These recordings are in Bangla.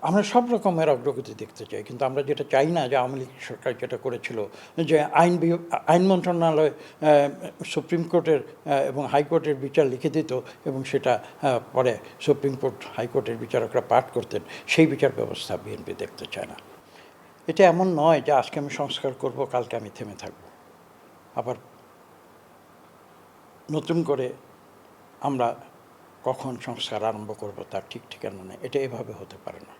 আমরা সব রকমের অগ্রগতি দেখতে চাই, কিন্তু আমরা যেটা চাই না যে আওয়ামী লীগ সরকার যেটা করেছিল, যে আইন মন্ত্রণালয় সুপ্রিম কোর্টের এবং হাইকোর্টের বিচার লিখে দিত এবং সেটা পরে সুপ্রিম কোর্ট হাইকোর্টের বিচারকরা পাঠ করতেন, সেই বিচার ব্যবস্থা বিএনপি দেখতে চায় না। এটা এমন নয় যে আজকে আমি সংস্কার করব, কালকে আমি থেমে থাকব, আবার নতুন করে আমরা কখন সংস্কার আরম্ভ করব তার ঠিক ঠিকানা নেই। এটা এভাবে হতে পারে না।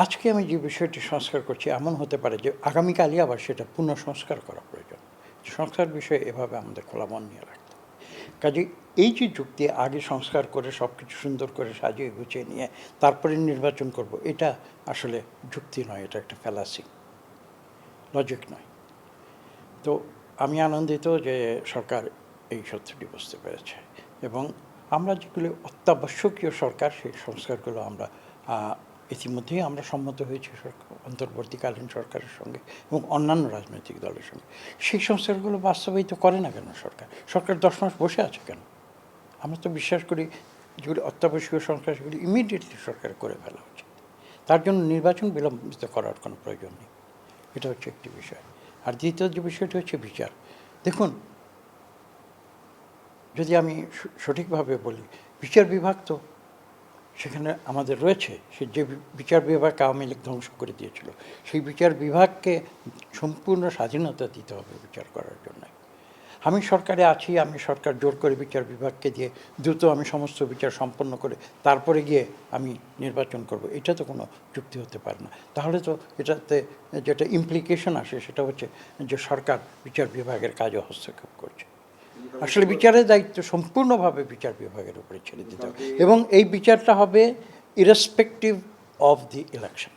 আজকে আমি যে বিষয়টি সংস্কার করছি এমন হতে পারে যে আগামীকালই আবার সেটা পুনঃ সংস্কার করা প্রয়োজন। সংস্কার বিষয়ে এভাবে আমাদের খোলা মন নিয়ে রাখতে হবে। কাজেই এই যে যুক্তি, আগে সংস্কার করে সব কিছু সুন্দর করে সাজিয়ে গুছিয়ে নিয়ে তারপরে নির্বাচন করব, এটা আসলে যুক্তি নয়, এটা একটা ফ্যালাসি, লজিক নয়। তো আমি আনন্দিত যে সরকার এই সত্যটি বুঝতে পেরেছে এবং আমরা যেগুলো অত্যাবশ্যকীয় সরকার, সেই সংস্কারগুলো আমরা ইতিমধ্যেই আমরা সম্মত হয়েছি অন্তর্বর্তীকালীন সরকারের সঙ্গে এবং অন্যান্য রাজনৈতিক দলের সঙ্গে। সেই সংস্কারগুলো বাস্তবায়িত করে না কেন সরকার? সরকার 10 মাস বসে আছে কেন? আমরা তো বিশ্বাস করি যেগুলি অত্যাবশ্যকীয় সংস্কার সেগুলি ইমিডিয়েটলি সরকার করে ফেলা উচিত। তার জন্য নির্বাচন বিলম্বিত করার কোনো প্রয়োজন নেই। এটা হচ্ছে একটি বিষয়। আর দ্বিতীয় যে বিষয়টি হচ্ছে বিচার। দেখুন, যদি আমি সঠিকভাবে বলি, বিচার বিভাগ তো সেখানে আমাদের রয়েছে। সে যে বিচার বিভাগ আওয়ামী লীগ ধ্বংস করে দিয়েছিল, সেই বিচার বিভাগকে সম্পূর্ণ স্বাধীনতা দিতে হবে বিচার করার জন্য। আমি সরকারে আছি, আমি সরকার জোর করে বিচার বিভাগকে দিয়ে দ্রুত আমি সমস্ত বিচার সম্পন্ন করে তারপরে গিয়ে আমি নির্বাচন করব, এটা তো কোনো যুক্তি হতে পারে না। তাহলে তো এটাতে যেটা ইমপ্লিকেশন আসে সেটা হচ্ছে যে সরকার বিচার বিভাগের কাজে হস্তক্ষেপ করছে। আসলে বিচারের দায়িত্ব সম্পূর্ণভাবে বিচার বিভাগের উপরে ছেড়ে দিতে হবে এবং এই বিচারটা হবে ইরেসপেক্টিভ অফ দি ইলেকশন।